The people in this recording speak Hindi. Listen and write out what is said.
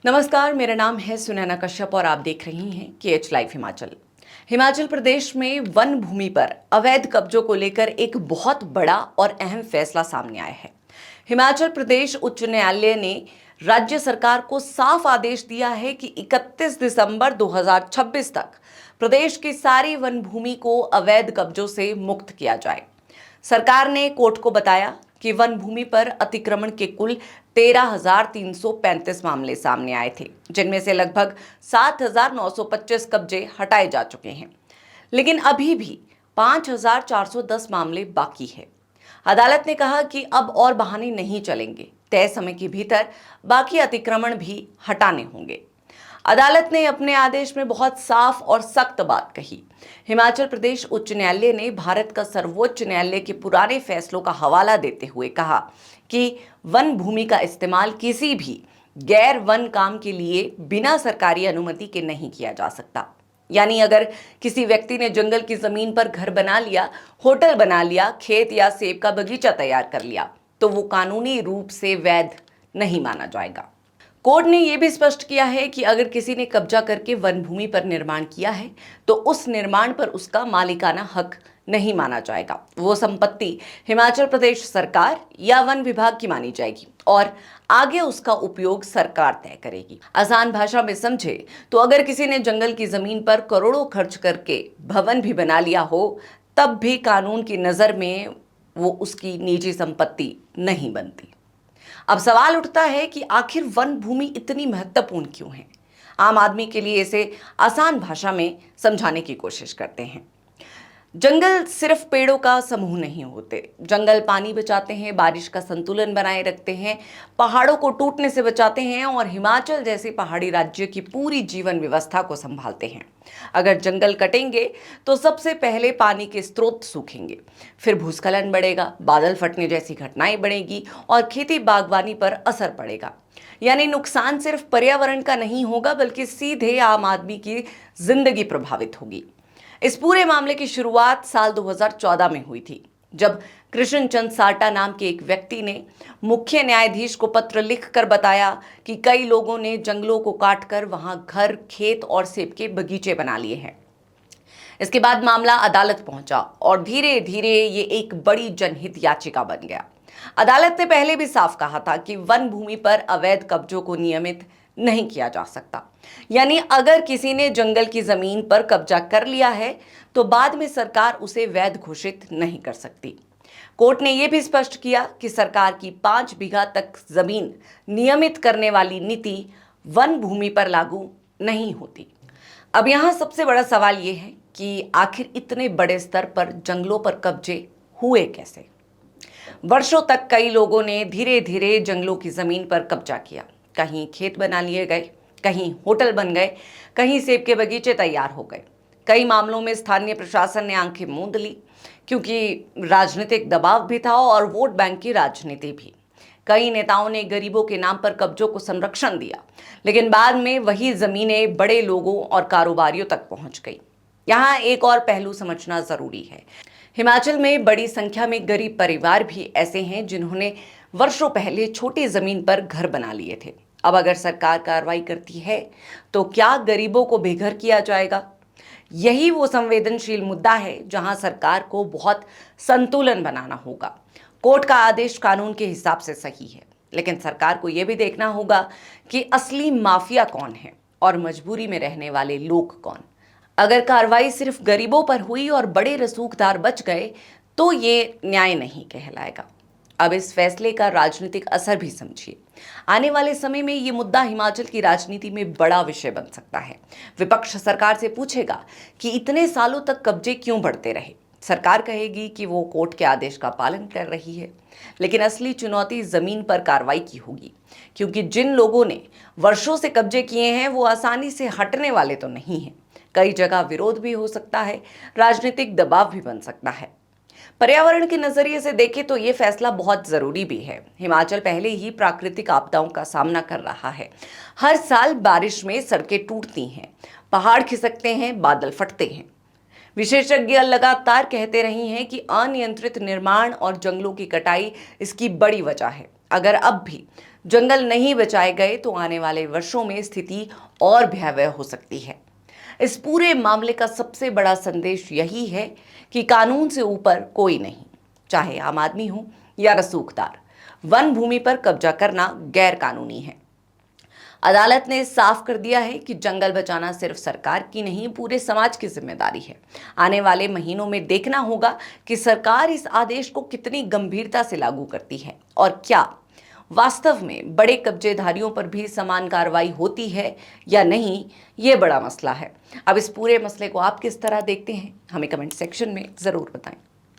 नमस्कार, मेरा नाम है सुनैना कश्यप और आप देख रही हैं KH लाइव हिमाचल। हिमाचल प्रदेश में वन भूमि पर अवैध कब्जों को लेकर एक बहुत बड़ा और अहम फैसला सामने आया है। हिमाचल प्रदेश उच्च न्यायालय ने राज्य सरकार को साफ आदेश दिया है कि 31 दिसंबर 2026 तक प्रदेश की सारी वन भूमि को अवैध कब्जों से मुक्त किया जाए। सरकार ने कोर्ट को बताया कि वन भूमि पर अतिक्रमण के कुल 13,335 मामले सामने आए थे, जिनमें से लगभग 7,925 कब्जे हटाए जा चुके हैं, लेकिन अभी भी 5,410 मामले बाकी है। अदालत ने कहा कि अब और बहाने नहीं चलेंगे, तय समय के भीतर बाकी अतिक्रमण भी हटाने होंगे। अदालत ने अपने आदेश में बहुत साफ और सख्त बात कही। हिमाचल प्रदेश उच्च न्यायालय ने भारत का सर्वोच्च न्यायालय के पुराने फैसलों का हवाला देते हुए कहा कि वन भूमि का इस्तेमाल किसी भी गैर वन काम के लिए बिना सरकारी अनुमति के नहीं किया जा सकता। यानी अगर किसी व्यक्ति ने जंगल की जमीन पर घर बना लिया, होटल बना लिया, खेत या सेब का बगीचा तैयार कर लिया, तो वो कानूनी रूप से वैध नहीं माना जाएगा। कोर्ट ने यह भी स्पष्ट किया है कि अगर किसी ने कब्जा करके वन भूमि पर निर्माण किया है तो उस निर्माण पर उसका मालिकाना हक नहीं माना जाएगा। वो संपत्ति हिमाचल प्रदेश सरकार या वन विभाग की मानी जाएगी और आगे उसका उपयोग सरकार तय करेगी। आसान भाषा में समझे तो अगर किसी ने जंगल की जमीन पर करोड़ों खर्च करके भवन भी बना लिया हो, तब भी कानून की नजर में वो उसकी निजी संपत्ति नहीं बनती। अब सवाल उठता है कि आखिर वन भूमि इतनी महत्वपूर्ण क्यों है। आम आदमी के लिए इसे आसान भाषा में समझाने की कोशिश करते हैं। जंगल सिर्फ पेड़ों का समूह नहीं होते। जंगल पानी बचाते हैं, बारिश का संतुलन बनाए रखते हैं, पहाड़ों को टूटने से बचाते हैं और हिमाचल जैसे पहाड़ी राज्य की पूरी जीवन व्यवस्था को संभालते हैं। अगर जंगल कटेंगे तो सबसे पहले पानी के स्रोत सूखेंगे, फिर भूस्खलन बढ़ेगा, बादल फटने जैसी घटनाएं बढ़ेंगी और खेती बागवानी पर असर पड़ेगा। यानी नुकसान सिर्फ पर्यावरण का नहीं होगा, बल्कि सीधे आम आदमी की जिंदगी प्रभावित होगी। इस पूरे मामले की शुरुआत साल 2014 में हुई थी, जब कृष्ण चंद साटा नाम के एक व्यक्ति ने मुख्य न्यायाधीश को पत्र लिखकर बताया कि कई लोगों ने जंगलों को काटकर वहां घर, खेत और सेब के बगीचे बना लिए हैं। इसके बाद मामला अदालत पहुंचा और धीरे धीरे ये एक बड़ी जनहित याचिका बन गया। अदालत ने पहले भी साफ कहा था कि वन भूमि पर अवैध कब्जों को नियमित नहीं किया जा सकता। यानी अगर किसी ने जंगल की जमीन पर कब्जा कर लिया है तो बाद में सरकार उसे वैध घोषित नहीं कर सकती। कोर्ट ने यह भी स्पष्ट किया कि सरकार की 5 बीघा तक जमीन नियमित करने वाली नीति वन भूमि पर लागू नहीं होती। अब यहां सबसे बड़ा सवाल यह है कि आखिर इतने बड़े स्तर पर जंगलों पर कब्जे हुए कैसे। वर्षों तक कई लोगों ने धीरे धीरे जंगलों की जमीन पर कब्जा किया। कहीं खेत बना लिए गए, कहीं होटल बन गए, कहीं सेब के बगीचे तैयार हो गए। कई मामलों में स्थानीय प्रशासन ने आंखें मूंद ली, क्योंकि राजनीतिक दबाव भी था और वोट बैंक की राजनीति भी। कई नेताओं ने गरीबों के नाम पर कब्जों को संरक्षण दिया, लेकिन बाद में वही जमीनें बड़े लोगों और कारोबारियों तक पहुंच गई। यहाँ एक और पहलू समझना जरूरी है। हिमाचल में बड़ी संख्या में गरीब परिवार भी ऐसे हैं जिन्होंने वर्षों पहले छोटी जमीन पर घर बना लिए थे। अब अगर सरकार कार्रवाई करती है तो क्या गरीबों को बेघर किया जाएगा? यही वो संवेदनशील मुद्दा है जहां सरकार को बहुत संतुलन बनाना होगा। कोर्ट का आदेश कानून के हिसाब से सही है, लेकिन सरकार को यह भी देखना होगा कि असली माफिया कौन है और मजबूरी में रहने वाले लोग कौन। अगर कार्रवाई सिर्फ गरीबों पर हुई और बड़े रसूखदार बच गए तो ये न्याय नहीं कहलाएगा। अब इस फैसले का राजनीतिक असर भी समझिए। आने वाले समय में ये मुद्दा हिमाचल की राजनीति में बड़ा विषय बन सकता है। विपक्ष सरकार से पूछेगा कि इतने सालों तक कब्जे क्यों बढ़ते रहे। सरकार कहेगी कि वो कोर्ट के आदेश का पालन कर रही है, लेकिन असली चुनौती जमीन पर कार्रवाई की होगी, क्योंकि जिन लोगों ने वर्षों से कब्जे किए हैं वो आसानी से हटने वाले तो नहीं हैं। कई जगह विरोध भी हो सकता है, राजनीतिक दबाव भी बन सकता है। पर्यावरण के नजरिए से देखें तो ये फैसला बहुत जरूरी भी है। हिमाचल पहले ही प्राकृतिक आपदाओं का सामना कर रहा है। हर साल बारिश में सड़कें टूटती हैं, पहाड़ खिसकते हैं, बादल फटते हैं। विशेषज्ञ लगातार कहते रहे हैं कि अनियंत्रित निर्माण और जंगलों की कटाई इसकी बड़ी वजह है। अगर अब भी जंगल नहीं बचाए गए तो आने वाले वर्षों में स्थिति और भयावह हो सकती है। इस पूरे मामले का सबसे बड़ा संदेश यही है कि कानून से ऊपर कोई नहीं, चाहे आम आदमी हो या रसूखदार, वन भूमि पर कब्जा करना गैर कानूनी है। अदालत ने साफ कर दिया है कि जंगल बचाना सिर्फ सरकार की नहीं, पूरे समाज की जिम्मेदारी है। आने वाले महीनों में देखना होगा कि सरकार इस आदेश को कितनी गंभीरता से लागू करती है और क्या वास्तव में बड़े कब्जेधारियों पर भी समान कार्रवाई होती है या नहीं, ये बड़ा मसला है। अब इस पूरे मसले को आप किस तरह देखते हैं, हमें कमेंट सेक्शन में जरूर बताएं।